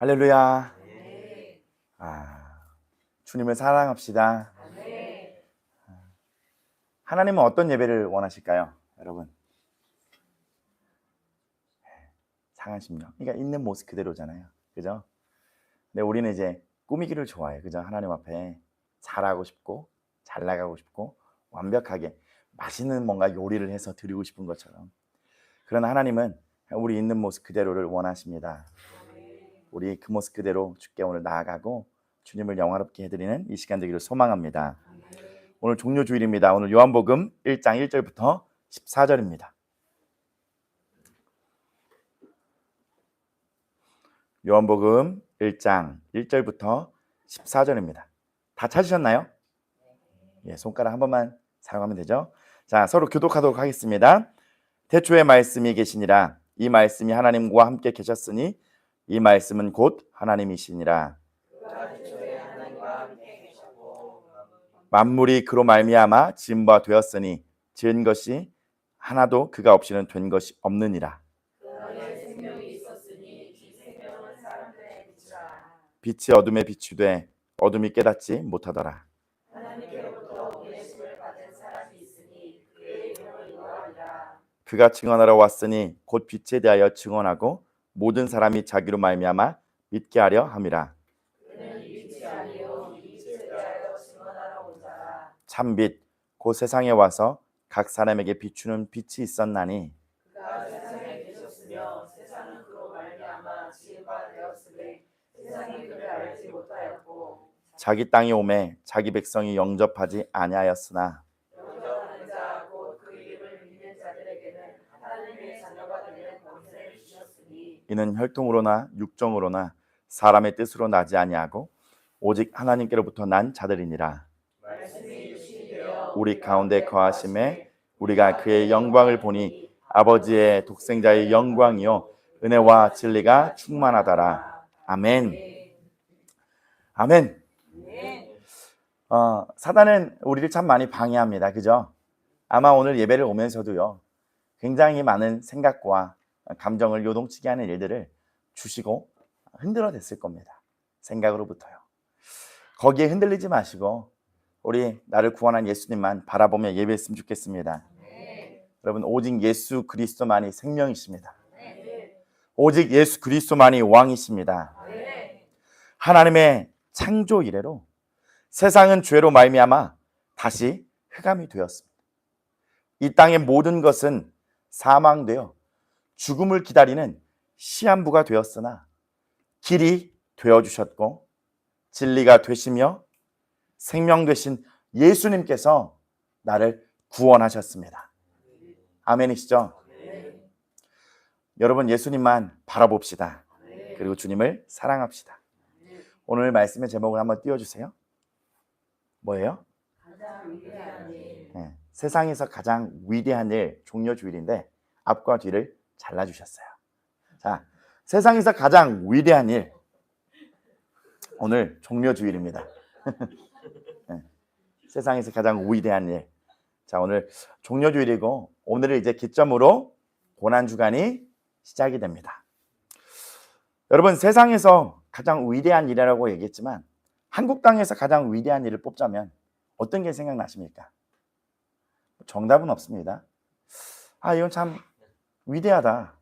할렐루야. 네. 주님을 사랑합시다. 네. 하나님은 어떤 예배를 원하실까요, 여러분? 상한 심령. 그러니까 있는 모습 그대로잖아요. 그죠? 근데 우리는 이제 꾸미기를 좋아해요. 그죠? 하나님 앞에 잘하고 싶고, 잘 나가고 싶고, 완벽하게 맛있는 뭔가 요리를 해서 드리고 싶은 것처럼. 그러나 하나님은 우리 있는 모습 그대로를 원하십니다. 우리 그 모습 그대로 주께 오늘 나아가고 주님을 영화롭게 해드리는 이 시간 되기를 소망합니다. 오늘 종료주일입니다. 오늘 요한복음 1장 1절부터 14절입니다. 요한복음 1장 1절부터 14절입니다. 다 찾으셨나요? 예, 손가락 한 번만 사용하면 되죠. 자, 서로 교독하도록 하겠습니다. 태초에 말씀이 계시니라. 이 말씀이 하나님과 함께 계셨으니 이 말씀은 곧 하나님이시니라. 만물이 그로 말미암아 지은 바 되었으니 지은 것이 하나도 그가 없이는 된 것이 없느니라. 빛이 어둠에 비추되 어둠이 깨닫지 못하더라. 그가 증언하러 왔으니 곧 빛에 대하여 증언하고 모든 사람이 자기로 말미암아 믿게 하려 함이라. 참빛 곧 세상에 와서 각 사람에게 비추는 빛이 있었나니 그가 세상에 계셨으며 세상은 그로 말미암아 지은 바 되었으되 세상이 그를 알지 못하였고 자기 땅에 오매 자기 백성이 영접하지 아니하였으나 영접하는 자 곧 그 이름을 믿는 자들에게는 하나님의 자녀가 되는 권세를 주셨으니 이는 혈통으로나 육정으로나 사람의 뜻으로 나지 아니하고 오직 하나님께로부터 난 자들이니라. 말씀이 육신이 되어 우리 가운데 거하심에 우리가 그의 영광을 보니 아버지의 독생자의 영광이요 은혜와 진리가 충만하더라. 아멘. 아멘. 사단은 우리를 참 많이 방해합니다. 그죠? 아마 오늘 예배를 오면서도요, 굉장히 많은 생각과 감정을 요동치게 하는 일들을 주시고 흔들어댔을 겁니다. 생각으로부터요. 거기에 흔들리지 마시고 우리 나를 구원한 예수님만 바라보며 예배했으면 좋겠습니다. 여러분, 오직 예수 그리스도만이 생명이십니다. 오직 예수 그리스도만이 왕이십니다. 하나님의 창조 이래로 세상은 죄로 말미암아 다시 흑암이 되었습니다. 이 땅의 모든 것은 사망되어 죽음을 기다리는 시한부가 되었으나 길이 되어주셨고 진리가 되시며 생명 되신 예수님께서 나를 구원하셨습니다. 아멘이시죠? 여러분, 예수님만 바라봅시다. 그리고 주님을 사랑합시다. 오늘 말씀의 제목을 한번 띄워주세요. 뭐예요? 네, 세상에서 가장 위대한 일, 종료주일인데 앞과 뒤를 잘라주셨어요. 자, 세상에서 가장 위대한 일, 오늘 종료주일입니다. 네, 세상에서 가장 위대한 일. 자, 오늘 종료주일이고 오늘을 이제 기점으로 고난주간이 시작이 됩니다. 여러분, 세상에서 가장 위대한 일이라고 얘기했지만 한국 땅에서 가장 위대한 일을 뽑자면 어떤 게 생각나십니까? 정답은 없습니다. 이건 참 위대하다.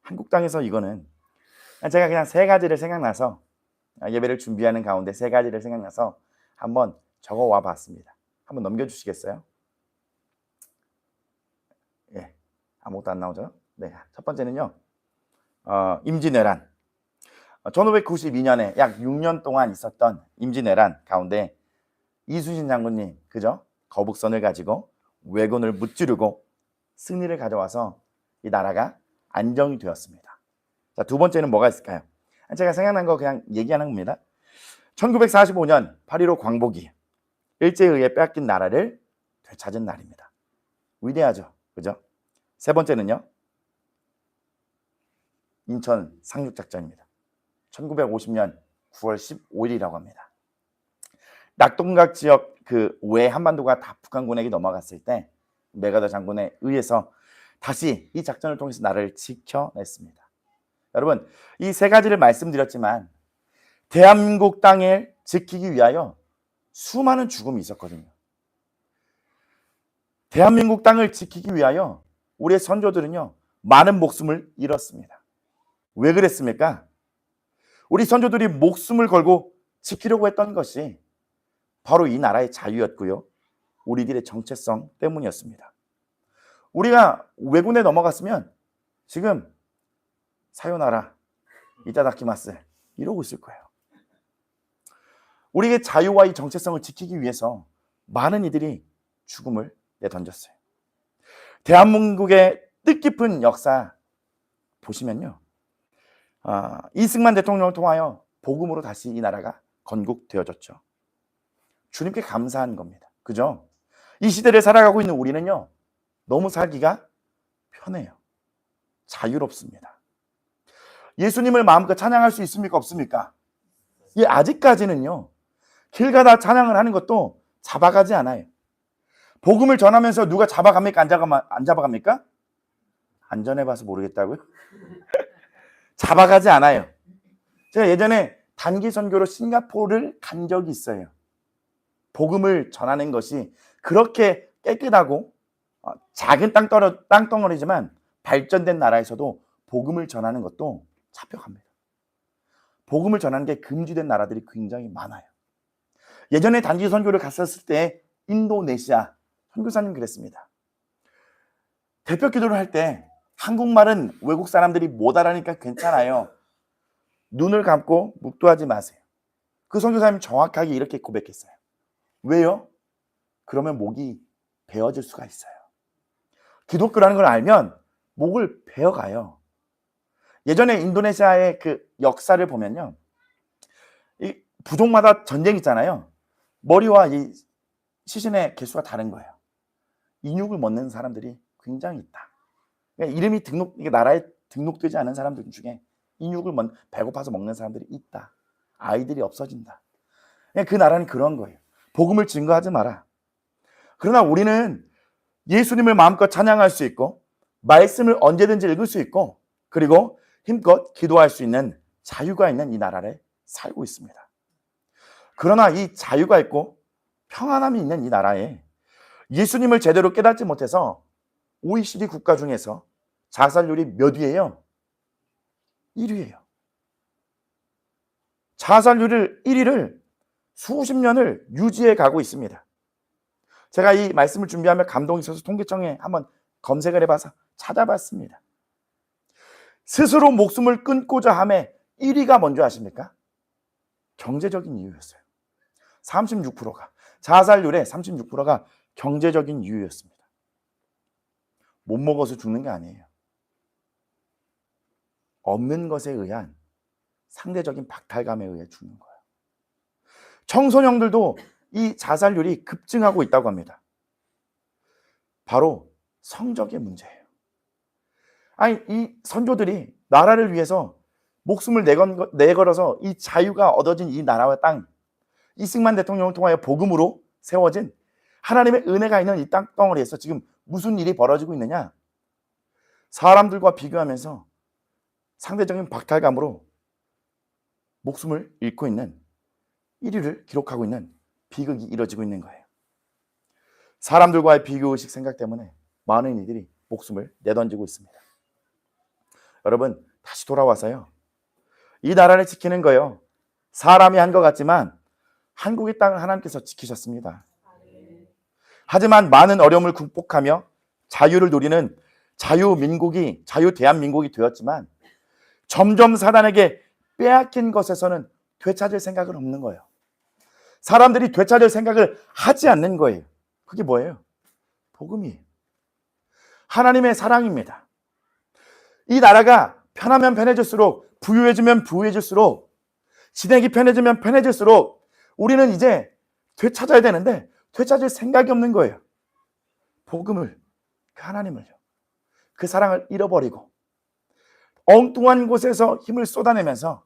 한국 땅에서 이거는. 제가 그냥 세 가지를 생각나서 예배를 준비하는 가운데 세 가지를 생각나서 한번 적어와 봤습니다. 한번 넘겨주시겠어요? 예, 아무것도 안 나오죠? 네, 첫 번째는요, 임진왜란. 1592년에 약 6년 동안 있었던 임진왜란 가운데 이순신 장군님, 그죠? 거북선을 가지고 왜군을 무찌르고 승리를 가져와서 이 나라가 안정이 되었습니다. 자, 두 번째는 뭐가 있을까요? 제가 생각난 거 그냥 얘기하는 겁니다. 1945년 8.15 광복이 일제에 의해 빼앗긴 나라를 되찾은 날입니다. 위대하죠, 그죠? 세 번째는요, 인천 상륙작전입니다. 1950년 9월 15일이라고 합니다. 낙동강 지역 그 외 한반도가 다 북한군에게 넘어갔을 때 메가더 장군에 의해서 다시 이 작전을 통해서 나라를 지켜냈습니다. 여러분, 이 세 가지를 말씀드렸지만 대한민국 땅을 지키기 위하여 수많은 죽음이 있었거든요. 대한민국 땅을 지키기 위하여 우리의 선조들은요, 많은 목숨을 잃었습니다. 왜 그랬습니까? 우리 선조들이 목숨을 걸고 지키려고 했던 것이 바로 이 나라의 자유였고요, 우리들의 정체성 때문이었습니다. 우리가 왜군에 넘어갔으면 지금 사요나라, 이타다키마스 이러고 있을 거예요. 우리의 자유와 이 정체성을 지키기 위해서 많은 이들이 죽음을 내던졌어요. 대한민국의 뜻깊은 역사 보시면요, 이승만 대통령을 통하여 복음으로 다시 이 나라가 건국되어졌죠. 주님께 감사한 겁니다. 그죠? 이 시대를 살아가고 있는 우리는요, 너무 살기가 편해요. 자유롭습니다. 예수님을 마음껏 찬양할 수 있습니까? 없습니까? 예, 아직까지는요, 길 가다 찬양을 하는 것도 잡아가지 않아요. 복음을 전하면서 누가 잡아갑니까? 안 잡아갑니까? 안 전해봐서 모르겠다고요? 잡아가지 않아요. 제가 예전에 단기 선교로 싱가포르를 간 적이 있어요. 복음을 전하는 것이 그렇게 깨끗하고 작은 땅덩어리지만 발전된 나라에서도 복음을 전하는 것도 잡혀갑니다. 복음을 전하는 게 금지된 나라들이 굉장히 많아요. 예전에 단기 선교를 갔었을 때 인도네시아 선교사님 그랬습니다. 대표 기도를 할 때 한국말은 외국 사람들이 못 알아니까 괜찮아요. 눈을 감고 묵도하지 마세요. 그 선교사님이 정확하게 이렇게 고백했어요. 왜요? 그러면 목이 베어질 수가 있어요. 기독교라는 걸 알면 목을 베어가요. 예전에 인도네시아의 그 역사를 보면요, 이 부족마다 전쟁 있잖아요. 머리와 이 시신의 개수가 다른 거예요. 인육을 먹는 사람들이 굉장히 있다. 그러니까 이름이 이게 나라에 등록되지 않은 사람들 중에 인육을 배고파서 먹는 사람들이 있다. 아이들이 없어진다. 그 나라는 그런 거예요. 복음을 증거하지 마라. 그러나 우리는 예수님을 마음껏 찬양할 수 있고, 말씀을 언제든지 읽을 수 있고, 그리고 힘껏 기도할 수 있는 자유가 있는 이 나라를 살고 있습니다. 그러나 이 자유가 있고 평안함이 있는 이 나라에 예수님을 제대로 깨닫지 못해서 OECD 국가 중에서 자살률이 몇 위예요? 1위예요. 자살률 1위를 수십 년을 유지해 가고 있습니다. 제가 이 말씀을 준비하며 감동이 있어서 통계청에 한번 검색을 해봐서 찾아봤습니다. 스스로 목숨을 끊고자 함에 1위가 뭔지 아십니까? 경제적인 이유였어요. 36%가, 자살률의 36%가 경제적인 이유였습니다. 못 먹어서 죽는 게 아니에요. 없는 것에 의한 상대적인 박탈감에 의해 죽는 거예요. 청소년들도 이 자살률이 급증하고 있다고 합니다. 바로 성적의 문제예요. 아니, 이 선조들이 나라를 위해서 목숨을 내걸어서 이 자유가 얻어진 이 나라와 땅, 이승만 대통령을 통하여 복음으로 세워진 하나님의 은혜가 있는 이 땅덩어리에서 지금 무슨 일이 벌어지고 있느냐? 사람들과 비교하면서 상대적인 박탈감으로 목숨을 잃고 있는 1위를 기록하고 있는 비극이 이뤄지고 있는 거예요. 사람들과의 비교의식 생각 때문에 많은 이들이 목숨을 내던지고 있습니다. 여러분, 다시 돌아와서요, 이 나라를 지키는 거요, 사람이 한 것 같지만 한국의 땅을 하나님께서 지키셨습니다. 하지만 많은 어려움을 극복하며 자유를 누리는 자유 대한민국이 되었지만 점점 사단에게 빼앗긴 것에서는 되찾을 생각은 없는 거예요. 사람들이 되찾을 생각을 하지 않는 거예요. 그게 뭐예요? 복음이에요. 하나님의 사랑입니다. 이 나라가 편하면 편해질수록, 부유해지면 부유해질수록, 지내기 편해지면 편해질수록 우리는 이제 되찾아야 되는데 되찾을 생각이 없는 거예요. 복음을, 그 하나님을요, 그 사랑을 잃어버리고 엉뚱한 곳에서 힘을 쏟아내면서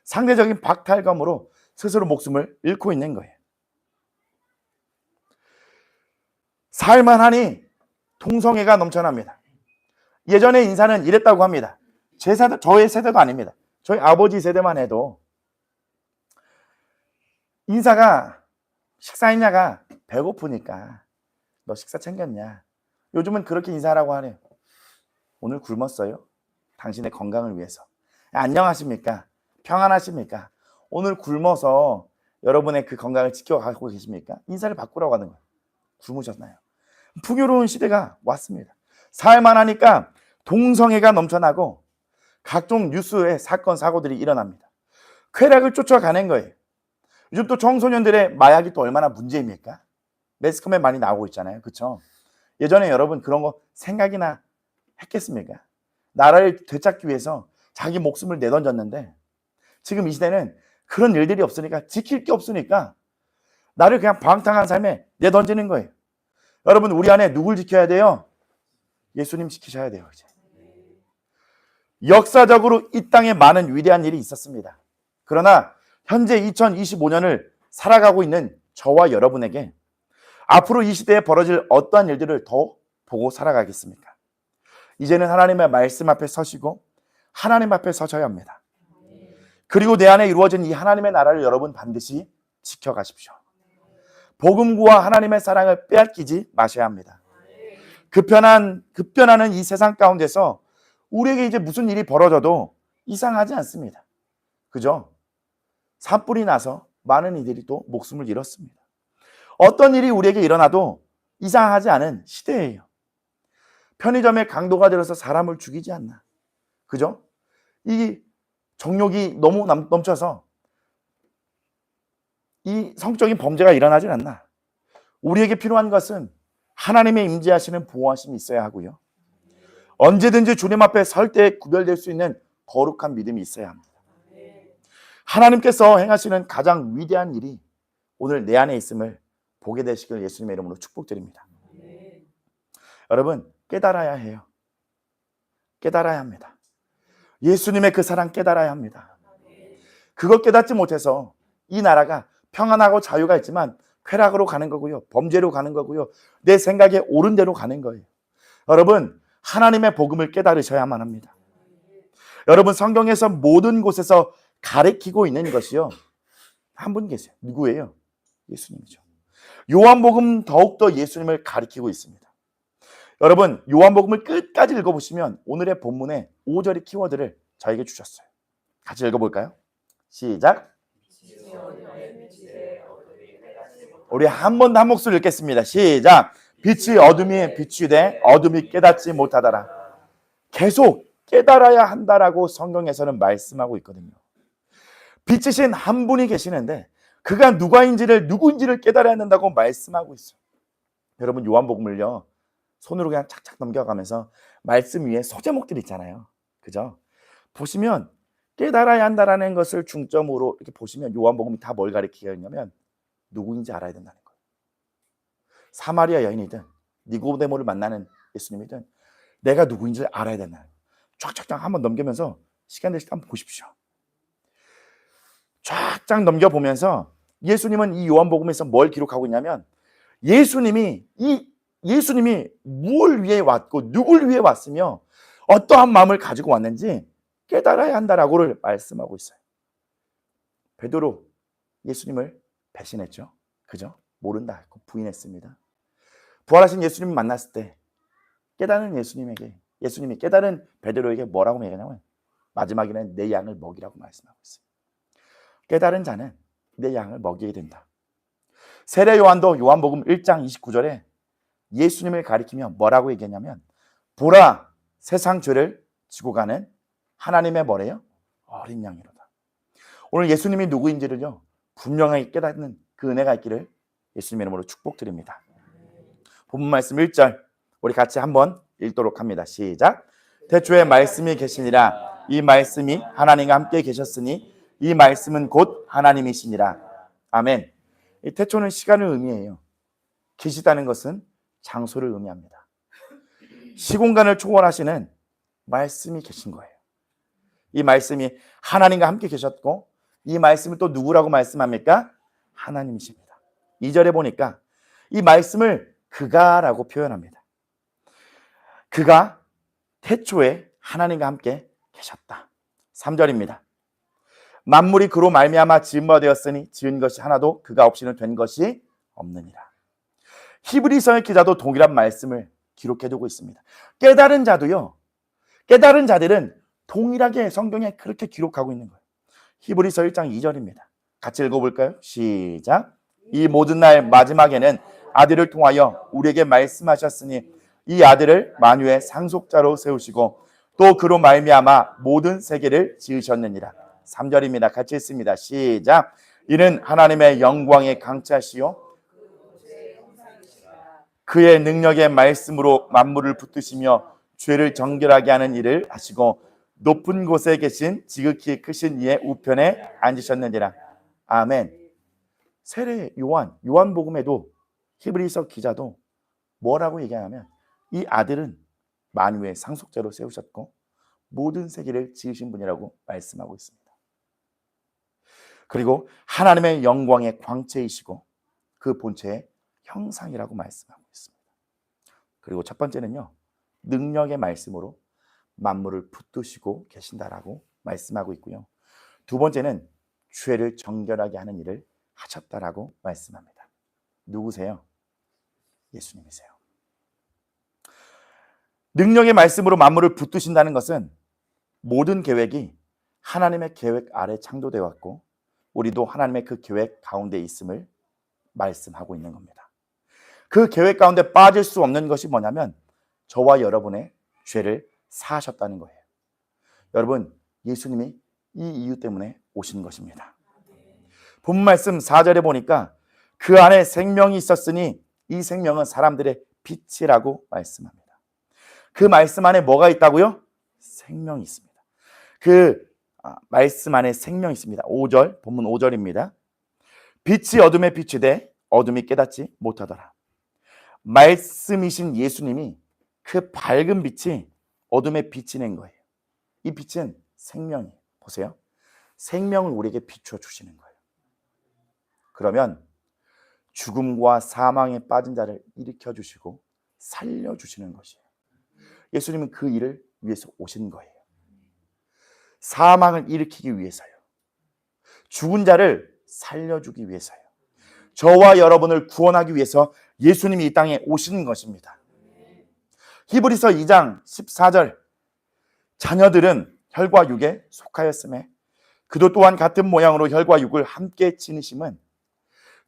상대적인 박탈감으로 스스로 목숨을 잃고 있는 거예요. 살만하니 동성애가 넘쳐납니다. 예전의 인사는 이랬다고 합니다. 저의 세대도 아닙니다. 저희 아버지 세대만 해도 인사가 식사했냐가 배고프니까 너 식사 챙겼냐. 요즘은 그렇게 인사하라고 하네요. 오늘 굶었어요? 당신의 건강을 위해서. 안녕하십니까? 평안하십니까? 오늘 굶어서 여러분의 그 건강을 지켜가고 계십니까? 인사를 바꾸라고 하는 거예요. 굶으셨나요? 풍요로운 시대가 왔습니다. 살만 하니까 동성애가 넘쳐나고 각종 뉴스에 사건 사고들이 일어납니다. 쾌락을 쫓아가는 거예요. 요즘 또 청소년들의 마약이 또 얼마나 문제입니까? 매스컴에 많이 나오고 있잖아요. 그렇죠? 예전에 여러분 그런 거 생각이나 했겠습니까? 나라를 되찾기 위해서 자기 목숨을 내던졌는데 지금 이 시대는 그런 일들이 없으니까, 지킬 게 없으니까 나를 그냥 방탕한 삶에 내던지는 거예요. 여러분, 우리 안에 누굴 지켜야 돼요? 예수님 지키셔야 돼요. 이제. 역사적으로 이 땅에 많은 위대한 일이 있었습니다. 그러나 현재 2025년을 살아가고 있는 저와 여러분에게 앞으로 이 시대에 벌어질 어떠한 일들을 더 보고 살아가겠습니까? 이제는 하나님의 말씀 앞에 서시고 하나님 앞에 서셔야 합니다. 그리고 내 안에 이루어진 이 하나님의 나라를 여러분 반드시 지켜가십시오. 복음과 하나님의 사랑을 빼앗기지 마셔야 합니다. 급변하는 이 세상 가운데서 우리에게 이제 무슨 일이 벌어져도 이상하지 않습니다. 그죠? 산불이 나서 많은 이들이 또 목숨을 잃었습니다. 어떤 일이 우리에게 일어나도 이상하지 않은 시대예요. 편의점에 강도가 들어서 사람을 죽이지 않나. 그죠? 이 정욕이 너무 넘쳐서 이 성적인 범죄가 일어나질 않나. 우리에게 필요한 것은 하나님의 임재하시는 보호하심이 있어야 하고요. 언제든지 주님 앞에 설 때 구별될 수 있는 거룩한 믿음이 있어야 합니다. 하나님께서 행하시는 가장 위대한 일이 오늘 내 안에 있음을 보게 되시길 예수님의 이름으로 축복드립니다. 여러분, 깨달아야 해요. 깨달아야 합니다. 예수님의 그 사랑 깨달아야 합니다. 그걸 깨닫지 못해서 이 나라가 평안하고 자유가 있지만 쾌락으로 가는 거고요. 범죄로 가는 거고요. 내 생각에 옳은 대로 가는 거예요. 여러분, 하나님의 복음을 깨달으셔야만 합니다. 여러분, 성경에서 모든 곳에서 가르치고 있는 것이요. 한 분 계세요. 누구예요? 예수님이죠. 요한복음 더욱더 예수님을 가르치고 있습니다. 여러분, 요한복음을 끝까지 읽어보시면 오늘의 본문에 5절의 키워드를 저에게 주셨어요. 같이 읽어볼까요? 시작. 우리 한 번 더 한 목소리 읽겠습니다. 시작. 빛이 어둠에 비추되 어둠이 깨닫지 못하더라. 계속 깨달아야 한다라고 성경에서는 말씀하고 있거든요. 빛이신 한 분이 계시는데 그가 누구인지를 깨달아야 한다고 말씀하고 있어요. 여러분, 요한복음을요 손으로 그냥 착착 넘겨가면서 말씀 위에 소제목들 있잖아요. 그죠? 보시면 깨달아야 한다라는 것을 중점으로 이렇게 보시면 요한복음이 다 뭘 가리키냐면 누구인지 알아야 된다는 거예요. 사마리아 여인이든 니고데모를 만나는 예수님이든 내가 누구인지 알아야 된다는 거예요. 쫙쫙쫙 한번 넘기면서 시간 되실 때 한번 보십시오. 쫙쫙 넘겨보면서 예수님은 이 요한복음에서 뭘 기록하고 있냐면 예수님이 무엇을 위해 왔고 누굴 위해 왔으며 어떠한 마음을 가지고 왔는지 깨달아야 한다라고를 말씀하고 있어요. 베드로 예수님을 배신했죠. 그죠? 모른다 했고 부인했습니다. 부활하신 예수님을 만났을 때 깨달은 예수님이 깨달은 베드로에게 뭐라고 얘기하냐면 마지막에는 내 양을 먹이라고 말씀하고 있어요. 깨달은 자는 내 양을 먹이게 된다. 세례 요한도 요한복음 1장 29절에 예수님을 가리키며 뭐라고 얘기했냐면 보라, 세상 죄를 지고 가는 하나님의 뭐래요? 어린 양이로다. 오늘 예수님이 누구인지를요 분명하게 깨닫는 그 은혜가 있기를 예수님의 이름으로 축복드립니다. 본문 말씀 1절 우리 같이 한번 읽도록 합니다. 시작. 태초에 말씀이 계시니라. 이 말씀이 하나님과 함께 계셨으니 이 말씀은 곧 하나님이시니라. 아멘. 이 태초는 시간을 의미해요. 계시다는 것은 장소를 의미합니다. 시공간을 초월하시는 말씀이 계신 거예요. 이 말씀이 하나님과 함께 계셨고 이 말씀을 또 누구라고 말씀합니까? 하나님이십니다. 2절에 보니까 이 말씀을 그가라고 표현합니다. 그가 태초에 하나님과 함께 계셨다. 3절입니다. 만물이 그로 말미암아 지은 바 되었으니 지은 것이 하나도 그가 없이는 된 것이 없느니라. 히브리서의 기자도 동일한 말씀을 기록해두고 있습니다. 깨달은 자도요, 깨달은 자들은 동일하게 성경에 그렇게 기록하고 있는 거예요. 히브리서 1장 2절입니다. 같이 읽어볼까요? 시작. 이 모든 날 마지막에는 아들을 통하여 우리에게 말씀하셨으니 이 아들을 만유의 상속자로 세우시고 또 그로 말미암아 모든 세계를 지으셨느니라. 3절입니다. 같이 읽습니다. 시작. 이는 하나님의 영광의 강차시요 그의 능력의 말씀으로 만물을 붙드시며 죄를 정결하게 하는 일을 하시고 높은 곳에 계신 지극히 크신 이의 우편에 앉으셨느니라. 아멘. 세례 요한복음에도 히브리서 기자도 뭐라고 얘기하냐면 이 아들은 만유의 상속자로 세우셨고 모든 세계를 지으신 분이라고 말씀하고 있습니다. 그리고 하나님의 영광의 광채이시고 그 본체의 형상이라고 말씀하고 있습니다. 그리고 첫 번째는요, 능력의 말씀으로 만물을 붙드시고 계신다라고 말씀하고 있고요. 두 번째는 죄를 정결하게 하는 일을 하셨다라고 말씀합니다. 누구세요? 예수님이세요. 능력의 말씀으로 만물을 붙드신다는 것은 모든 계획이 하나님의 계획 아래 창조되어 왔고 우리도 하나님의 그 계획 가운데 있음을 말씀하고 있는 겁니다. 그 계획 가운데 빠질 수 없는 것이 뭐냐면 저와 여러분의 죄를 사하셨다는 거예요. 여러분, 예수님이 이 이유 때문에 오신 것입니다. 본 말씀 4절에 보니까 그 안에 생명이 있었으니 이 생명은 사람들의 빛이라고 말씀합니다. 그 말씀 안에 뭐가 있다고요? 생명이 있습니다. 그 말씀 안에 생명이 있습니다. 5절, 본문 5절입니다. 빛이 어둠에 비추되 어둠이 깨닫지 못하더라. 말씀이신 예수님이 그 밝은 빛이 어둠에 비치는 거예요. 이 빛은 생명이에요. 보세요. 생명을 우리에게 비추어 주시는 거예요. 그러면 죽음과 사망에 빠진 자를 일으켜 주시고 살려 주시는 것이에요. 예수님은 그 일을 위해서 오신 거예요. 사망을 일으키기 위해서요. 죽은 자를 살려주기 위해서요. 저와 여러분을 구원하기 위해서 예수님이 이 땅에 오신 것입니다. 히브리서 2장 14절 자녀들은 혈과 육에 속하였음에 그도 또한 같은 모양으로 혈과 육을 함께 지니심은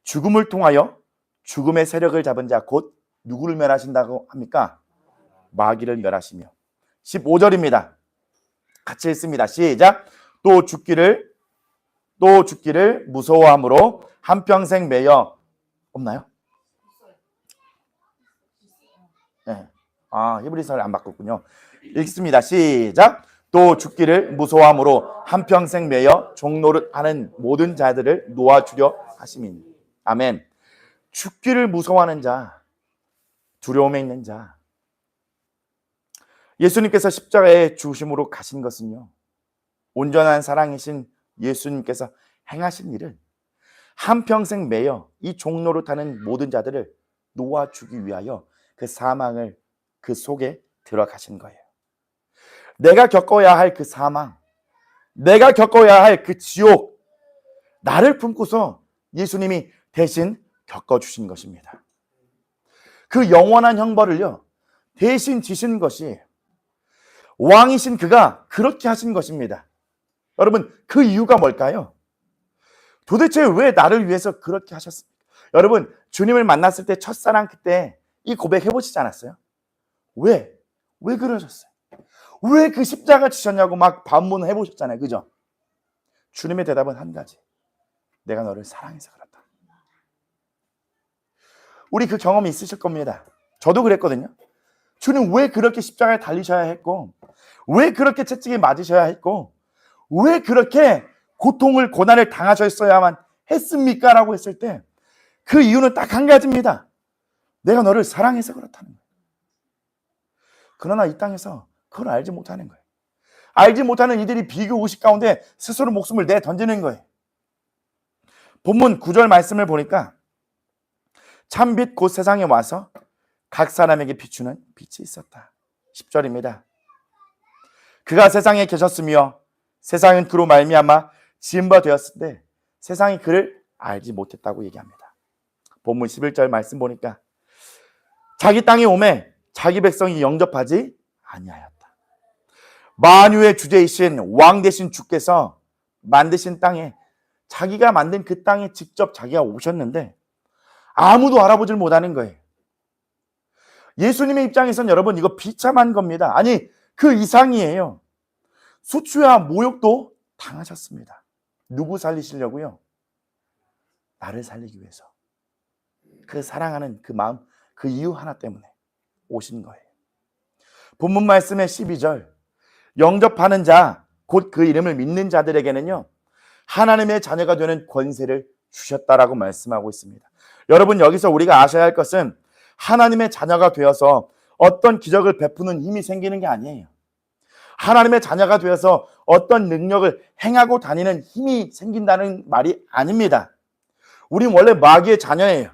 죽음을 통하여 죽음의 세력을 잡은 자 곧 누구를 멸하신다고 합니까? 마귀를 멸하시며. 15절입니다. 같이 읽습니다. 시작. 또 죽기를 무서워함으로 한평생 매여. 없나요? 네. 히브리서를 안 바꿨군요. 읽습니다. 시작. 또 죽기를 무서워함으로 한평생 매여 종노릇하는 모든 자들을 놓아주려 하심이니. 아멘. 죽기를 무서워하는 자, 두려움에 있는 자. 예수님께서 십자가에 죽으심으로 가신 것은요, 온전한 사랑이신 예수님께서 행하신 일은 한평생 매여 이 종노릇하는 모든 자들을 놓아주기 위하여 그 사망을 그 속에 들어가신 거예요. 내가 겪어야 할 그 사망, 내가 겪어야 할 그 지옥, 나를 품고서 예수님이 대신 겪어주신 것입니다. 그 영원한 형벌을요, 대신 지신 것이 왕이신 그가 그렇게 하신 것입니다. 여러분, 그 이유가 뭘까요? 도대체 왜 나를 위해서 그렇게 하셨습니까? 여러분, 주님을 만났을 때 첫사랑 그때 이 고백 해보시지 않았어요? 왜 그러셨어요? 왜 그 십자가 지셨냐고 막 반문해 보셨잖아요. 그죠? 주님의 대답은 한 가지. 내가 너를 사랑해서 그렇다. 우리 그 경험이 있으실 겁니다. 저도 그랬거든요. 주님 왜 그렇게 십자가에 달리셔야 했고, 왜 그렇게 채찍에 맞으셔야 했고, 왜 그렇게 고통을 고난을 당하셨어야만 했습니까? 라고 했을 때 그 이유는 딱 한 가지입니다. 내가 너를 사랑해서 그렇다는 거예요. 그러나 이 땅에서 그걸 알지 못하는 거예요. 알지 못하는 이들이 비교 의식 가운데 스스로 목숨을 내던지는 거예요. 본문 9절 말씀을 보니까 참빛 곧 세상에 와서 각 사람에게 비추는 빛이 있었다. 10절입니다. 그가 세상에 계셨으며 세상은 그로 말미암아 지은 바 되었을 때 세상이 그를 알지 못했다고 얘기합니다. 본문 11절 말씀 보니까 자기 땅에 오매 자기 백성이 영접하지 아니하였다. 만유의 주제이신 왕 되신 주께서 만드신 땅에 자기가 만든 그 땅에 직접 자기가 오셨는데 아무도 알아보질 못하는 거예요. 예수님의 입장에선 여러분 이거 비참한 겁니다. 아니 그 이상이에요. 수치와 모욕도 당하셨습니다. 누구 살리시려고요? 나를 살리기 위해서. 그 사랑하는 그 마음, 그 이유 하나 때문에 오신 거예요. 본문 말씀의 12절 영접하는 자, 곧 그 이름을 믿는 자들에게는요 하나님의 자녀가 되는 권세를 주셨다라고 말씀하고 있습니다. 여러분 여기서 우리가 아셔야 할 것은 하나님의 자녀가 되어서 어떤 기적을 베푸는 힘이 생기는 게 아니에요. 하나님의 자녀가 되어서 어떤 능력을 행하고 다니는 힘이 생긴다는 말이 아닙니다. 우린 원래 마귀의 자녀예요.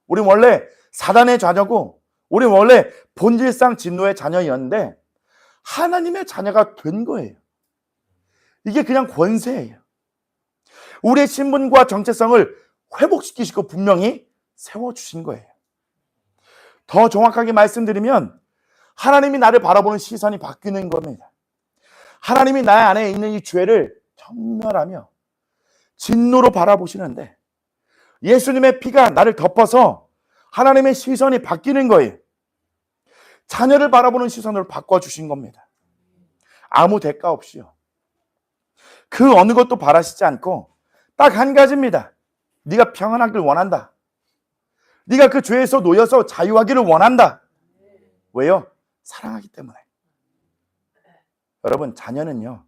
우린 원래 사단의 자녀고 우린 원래 본질상 진노의 자녀였는데 하나님의 자녀가 된 거예요. 이게 그냥 권세예요. 우리의 신분과 정체성을 회복시키시고 분명히 세워주신 거예요. 더 정확하게 말씀드리면 하나님이 나를 바라보는 시선이 바뀌는 겁니다. 하나님이 나의 안에 있는 이 죄를 정멸하며 진노로 바라보시는데 예수님의 피가 나를 덮어서 하나님의 시선이 바뀌는 거예요. 자녀를 바라보는 시선으로 바꿔주신 겁니다. 아무 대가 없이요. 그 어느 것도 바라시지 않고 딱 한 가지입니다. 네가 평안하길 원한다. 네가 그 죄에서 놓여서 자유하기를 원한다. 왜요? 사랑하기 때문에. 여러분 자녀는요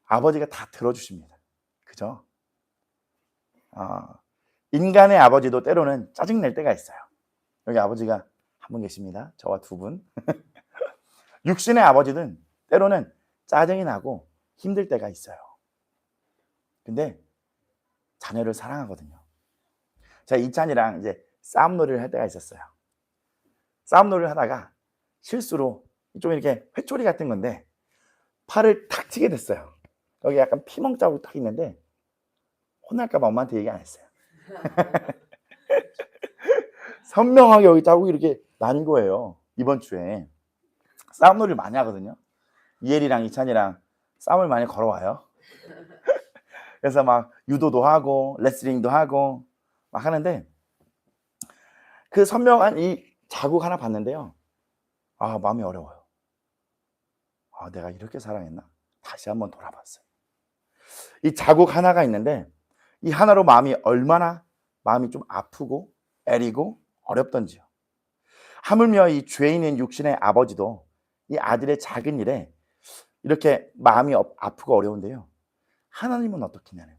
아버지가 다 들어주십니다. 그죠? 인간의 아버지도 때로는 짜증낼 때가 있어요. 여기 아버지가 한 분 계십니다. 저와 두 분. 육신의 아버지는 때로는 짜증이 나고 힘들 때가 있어요. 근데 자녀를 사랑하거든요. 제가 이찬이랑 이제 싸움놀이를 할 때가 있었어요. 싸움놀이를 하다가 실수로 좀 이렇게 회초리 같은 건데 팔을 탁 치게 됐어요. 여기 약간 피멍 자국 딱 있는데 혼날까봐 엄마한테 얘기 안 했어요. 선명하게 여기 자국이 이렇게 난 거예요. 이번 주에 싸움놀이를 많이 하거든요. 이엘이랑 이찬이랑 싸움을 많이 걸어와요. 그래서 막 유도도 하고 레슬링도 하고 막 하는데 그 선명한 이 자국 하나 봤는데요. 마음이 어려워요. 내가 이렇게 사랑했나? 다시 한번 돌아봤어요. 이 자국 하나가 있는데 이 하나로 마음이 좀 아프고 애리고 어렵던지요. 하물며 이 죄 있는 육신의 아버지도 이 아들의 작은 일에 이렇게 마음이 아프고 어려운데요. 하나님은 어떻겠냐는.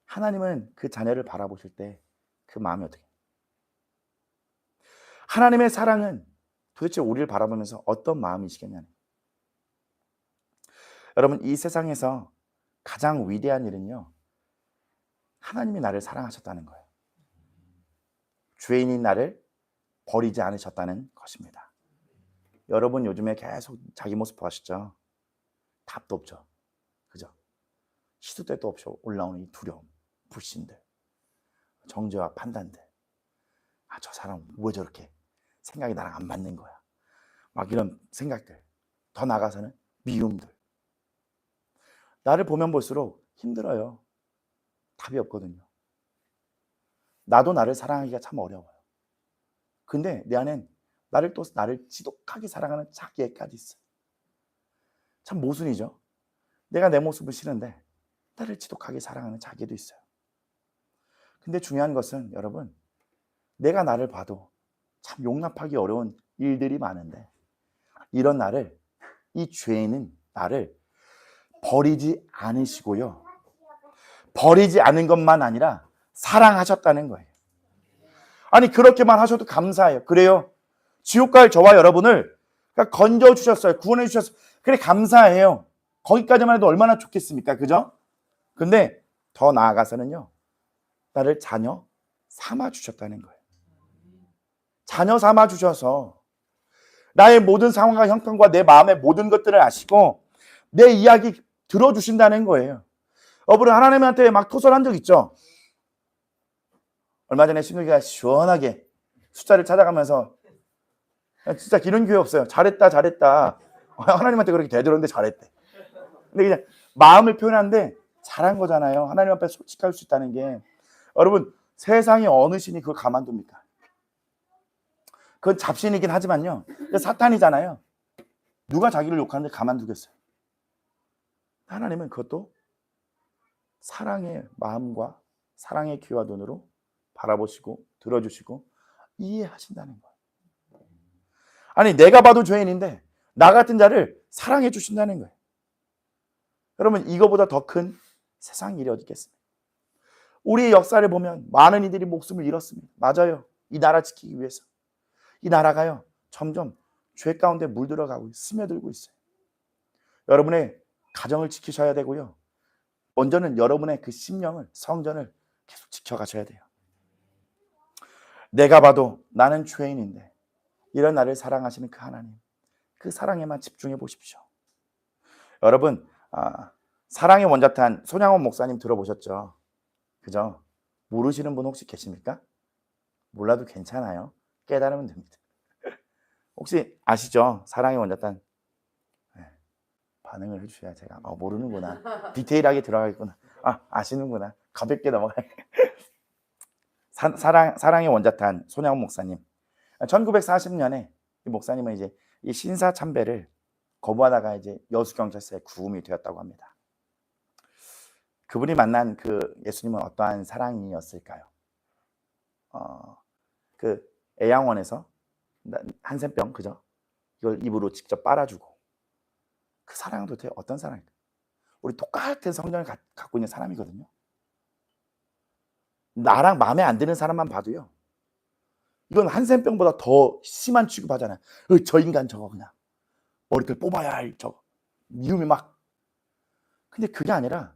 하나님은 그 자녀를 바라보실 때 그 마음이 어떻게? 하나님의 사랑은 도대체 우리를 바라보면서 어떤 마음이시겠냐는. 여러분 이 세상에서 가장 위대한 일은요. 하나님이 나를 사랑하셨다는 거예요. 죄인인 나를 버리지 않으셨다는 것입니다. 여러분 요즘에 계속 자기 모습 보시죠. 답도 없죠. 그죠? 시도 때도 없이 올라오는 이 두려움, 불신들, 정죄와 판단들. 저 사람 왜 저렇게 생각이 나랑 안 맞는 거야. 막 이런 생각들. 더 나아가서는 미움들. 나를 보면 볼수록 힘들어요. 답이 없거든요. 나도 나를 사랑하기가 참 어려워요. 근데 내 안엔 나를 지독하게 사랑하는 자기 애까지 있어요. 참 모순이죠. 내가 내 모습을 싫은데 나를 지독하게 사랑하는 자기도 있어요. 근데 중요한 것은 여러분 내가 나를 봐도 참 용납하기 어려운 일들이 많은데 이런 나를 이 죄인은 나를 버리지 않으시고요. 버리지 않은 것만 아니라 사랑하셨다는 거예요. 아니 그렇게만 하셔도 감사해요. 그래요. 지옥 갈 저와 여러분을 건져주셨어요. 구원해 주셨어요. 그래 감사해요. 거기까지만 해도 얼마나 좋겠습니까? 그죠? 근데 더 나아가서는요. 나를 자녀 삼아 주셨다는 거예요. 자녀 삼아 주셔서 나의 모든 상황과 형편과 내 마음의 모든 것들을 아시고 내 이야기 들어주신다는 거예요. 여러분 하나님한테 막 토설한 적 있죠? 얼마 전에 신우기가 시원하게 숫자를 찾아가면서 진짜 기는 교회 없어요. 잘했다 잘했다. 하나님한테 그렇게 대들었는데 잘했대. 근데 그냥 마음을 표현하는데 잘한 거잖아요. 하나님 앞에 솔직할 수 있다는 게. 여러분 세상의 어느 신이 그걸 가만둡니까? 그건 잡신이긴 하지만요. 사탄이잖아요. 누가 자기를 욕하는데 가만두겠어요? 하나님은 그것도 사랑의 마음과 사랑의 귀와 눈으로 바라보시고 들어주시고 이해하신다는 거예요. 아니 내가 봐도 죄인인데 나 같은 자를 사랑해 주신다는 거예요. 여러분 이거보다 더 큰 세상 일이 어디 있겠습니까? 우리의 역사를 보면 많은 이들이 목숨을 잃었습니다. 맞아요. 이 나라 지키기 위해서. 이 나라가요 점점 죄 가운데 물들어가고 스며들고 있어요. 여러분의 가정을 지키셔야 되고요. 먼저는 여러분의 그 심령을 성전을 계속 지켜가셔야 돼요. 내가 봐도 나는 죄인인데 이런 나를 사랑하시는 그 하나님, 그 사랑에만 집중해 보십시오. 여러분 사랑의 원자탄 손양원 목사님 들어보셨죠? 그죠? 모르시는 분 혹시 계십니까? 몰라도 괜찮아요. 깨달으면 됩니다. 혹시 아시죠? 사랑의 원자탄. 네. 반응을 해주셔야 제가 모르는구나. 디테일하게 들어가겠구나. 아시는구나. 가볍게 넘어가요. 사랑의 원자탄 손양원 목사님. 1940년에 이 목사님은 이제 이 신사 참배를 거부하다가 이제 여수경찰서에 구금이 되었다고 합니다. 그분이 만난 그 예수님은 어떠한 사랑이었을까요? 그 애양원에서 한센병 그죠? 이걸 입으로 직접 빨아주고 그 사랑은 도대체 어떤 사랑일까? 우리 똑같은 성전을 갖고 있는 사람이거든요. 나랑 마음에 안 드는 사람만 봐도요. 이건 한센병보다 더 심한 취급하잖아요. 저 인간 저거 그냥 머리털 뽑아야 할 저거 미움이 막. 근데 그게 아니라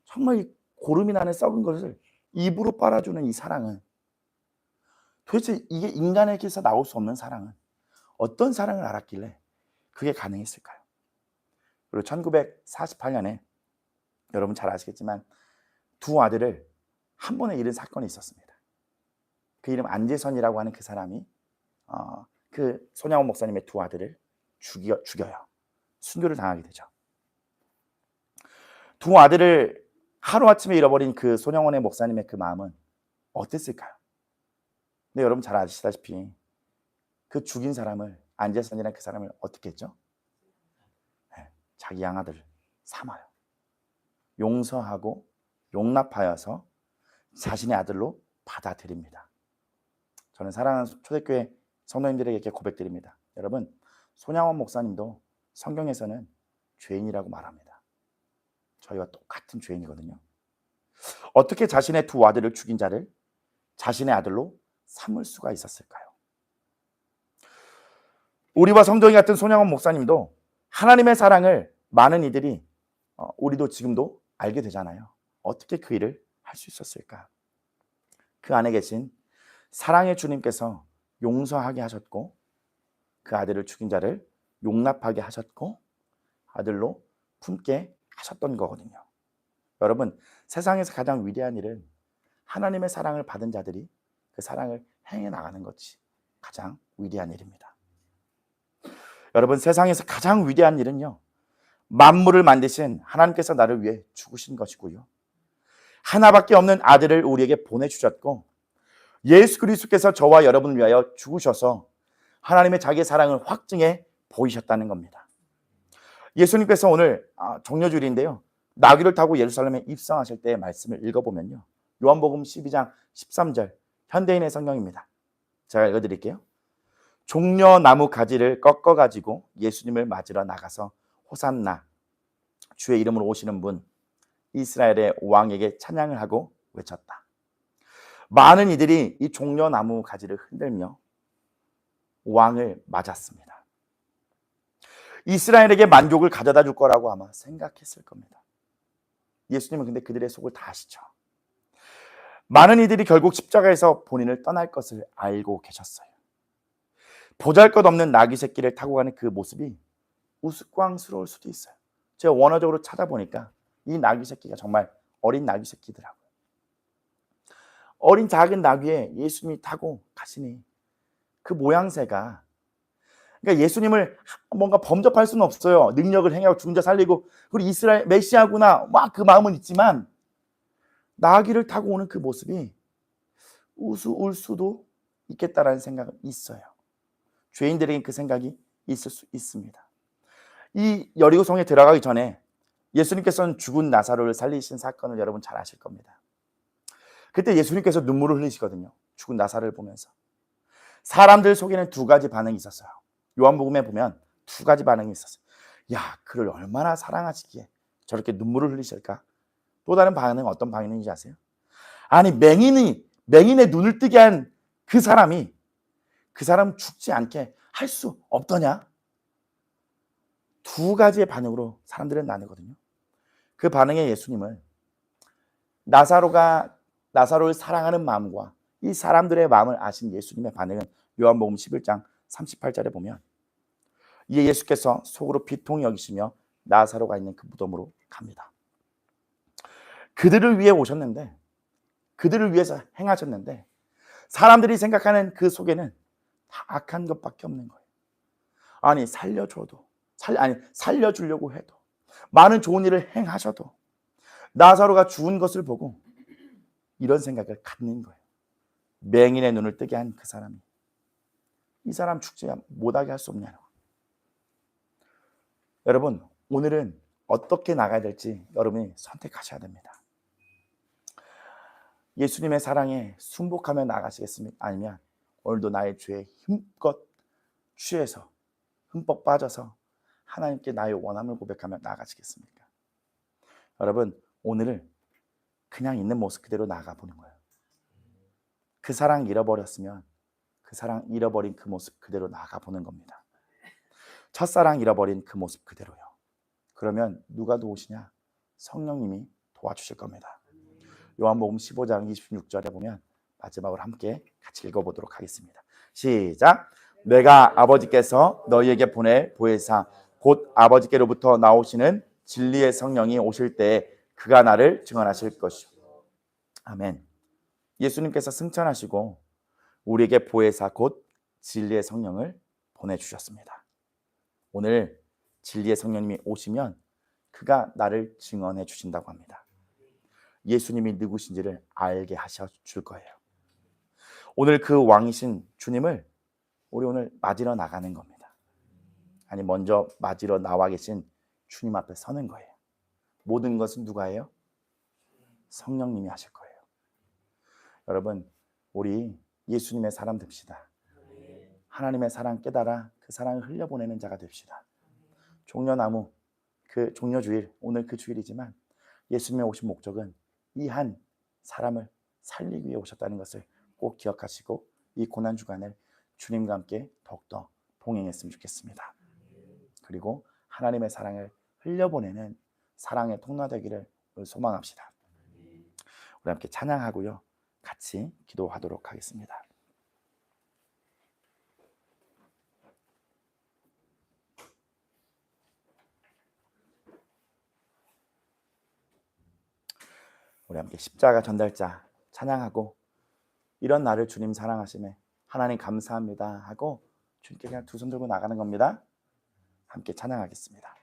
정말 이 고름이 나는 썩은 것을 입으로 빨아주는 이 사랑은 도대체 이게 인간에게서 나올 수 없는 사랑은 어떤 사랑을 알았길래 그게 가능했을까요? 그리고 1948년에 여러분 잘 아시겠지만 두 아들을 한 번에 잃은 사건이 있었습니다. 그 이름 안재선이라고 하는 그 사람이 그 손양원 목사님의 두 아들을 죽여요. 순교를 당하게 되죠. 두 아들을 하루아침에 잃어버린 그 손양원의 목사님의 그 마음은 어땠을까요? 근데 여러분 잘 아시다시피 그 죽인 사람을 안재선이라는 그 사람을 어떻게 했죠? 네, 자기 양아들을 삼아요. 용서하고 용납하여서 자신의 아들로 받아들입니다. 저는 사랑하는 초대교회 성도님들에게 이렇게 고백드립니다. 여러분 손양원 목사님도 성경에서는 죄인이라고 말합니다. 저희와 똑같은 죄인이거든요. 어떻게 자신의 두 아들을 죽인 자를 자신의 아들로 삼을 수가 있었을까요? 우리와 성경이 같은 손양원 목사님도 하나님의 사랑을 많은 이들이 우리도 지금도 알게 되잖아요. 어떻게 그 일을 할 수 있었을까? 그 안에 계신 사랑의 주님께서 용서하게 하셨고 그 아들을 죽인 자를 용납하게 하셨고 아들로 품게 하셨던 거거든요. 여러분 세상에서 가장 위대한 일은 하나님의 사랑을 받은 자들이 그 사랑을 행해 나가는 것이 가장 위대한 일입니다. 여러분 세상에서 가장 위대한 일은요 만물을 만드신 하나님께서 나를 위해 죽으신 것이고요 하나밖에 없는 아들을 우리에게 보내주셨고 예수 그리스도께서 저와 여러분을 위하여 죽으셔서 하나님의 자기의 사랑을 확증해 보이셨다는 겁니다. 예수님께서 오늘 종려주일인데요 나귀를 타고 예루살렘에 입성하실 때의 말씀을 읽어보면요 요한복음 12장 13절 현대인의 성경입니다. 제가 읽어드릴게요. 종려나무 가지를 꺾어가지고 예수님을 맞으러 나가서 호산나 주의 이름으로 오시는 분 이스라엘의 왕에게 찬양을 하고 외쳤다. 많은 이들이 이 종려나무 가지를 흔들며 왕을 맞았습니다. 이스라엘에게 만족을 가져다 줄 거라고 아마 생각했을 겁니다. 예수님은 근데 그들의 속을 다 아시죠. 많은 이들이 결국 십자가에서 본인을 떠날 것을 알고 계셨어요. 보잘것없는 나귀 새끼를 타고 가는 그 모습이 우스꽝스러울 수도 있어요. 제가 원어적으로 찾아보니까 이 나귀 새끼가 정말 어린 나귀 새끼더라고요. 어린 작은 나귀에 예수님이 타고 가시니 그 모양새가, 그러니까 예수님을 뭔가 범접할 수는 없어요. 능력을 행하고 죽은 자 살리고 그리고 이스라엘 메시아구나 막 그 마음은 있지만 나귀를 타고 오는 그 모습이 우스울 수도 있겠다라는 생각은 있어요. 죄인들에게 그 생각이 있을 수 있습니다. 이 여리고성에 들어가기 전에 예수님께서는 죽은 나사로를 살리신 사건을 여러분 잘 아실 겁니다. 그때 예수님께서 눈물을 흘리시거든요. 죽은 나사로를 보면서. 사람들 속에는 두 가지 반응이 있었어요. 요한복음에 보면 두 가지 반응이 있었어요. 야, 그를 얼마나 사랑하시기에 저렇게 눈물을 흘리실까? 또 다른 반응은 어떤 반응인지 아세요? 아니, 맹인의 눈을 뜨게 한 그 사람이 그 사람 죽지 않게 할 수 없더냐? 두 가지의 반응으로 사람들은 나누거든요. 그 반응에 예수님은 나사로를 사랑하는 마음과 이 사람들의 마음을 아신 예수님의 반응은 요한복음 11장 38절에 보면 이에 예수께서 속으로 비통히 여기시며 나사로가 있는 그 무덤으로 갑니다. 그들을 위해 오셨는데, 그들을 위해서 행하셨는데 사람들이 생각하는 그 속에는 다 악한 것밖에 없는 거예요. 아니, 살려주려고 해도, 많은 좋은 일을 행하셔도 나사로가 죽은 것을 보고 이런 생각을 갖는 거예요. 맹인의 눈을 뜨게 한 그 사람이 이 사람 죽지 못하게 할 수 없냐고. 여러분, 오늘은 어떻게 나가야 될지 여러분이 선택하셔야 됩니다. 예수님의 사랑에 순복하며 나가시겠습니까? 아니면 오늘도 나의 죄에 힘껏 취해서 흠뻑 빠져서 하나님께 나의 원함을 고백하며 나가시겠습니까? 여러분, 오늘을 그냥 있는 모습 그대로 나가보는 거예요. 그 사랑 잃어버렸으면 그 사랑 잃어버린 그 모습 그대로 나가보는 겁니다. 첫사랑 잃어버린 그 모습 그대로요. 그러면 누가 도우시냐? 성령님이 도와주실 겁니다. 요한복음 15장 26절에 보면 마지막으로 함께 같이 읽어보도록 하겠습니다. 시작. 내가 아버지께서 너희에게 보낼 보혜사 곧 아버지께로부터 나오시는 진리의 성령이 오실 때에 그가 나를 증언하실 것이요. 아멘. 예수님께서 승천하시고 우리에게 보혜사 곧 진리의 성령을 보내주셨습니다. 오늘 진리의 성령님이 오시면 그가 나를 증언해 주신다고 합니다. 예수님이 누구신지를 알게 하셔줄 거예요. 오늘 그 왕이신 주님을 우리 오늘 맞으러 나가는 겁니다. 아니, 먼저 맞으러 나와 계신 주님 앞에 서는 거예요. 모든 것은 누가 해요? 성령님이 하실 거예요. 여러분, 우리 예수님의 사람 됩시다. 하나님의 사랑 깨달아 그 사랑을 흘려보내는 자가 됩시다. 종려나무, 그 종려주일, 오늘 그 주일이지만 예수님의 오신 목적은 이 한 사람을 살리기 위해 오셨다는 것을 꼭 기억하시고 이 고난주간을 주님과 함께 더욱더 동행했으면 좋겠습니다. 그리고 하나님의 사랑을 흘려보내는 사랑의 통로되기를 소망합시다. 우리 함께 찬양하고요, 같이 기도하도록 하겠습니다. 우리 함께 십자가 전달자 찬양하고 이런 나를 주님 사랑하심에 하나님 감사합니다 하고 주님께 그냥 두 손 들고 나가는 겁니다. 함께 찬양하겠습니다.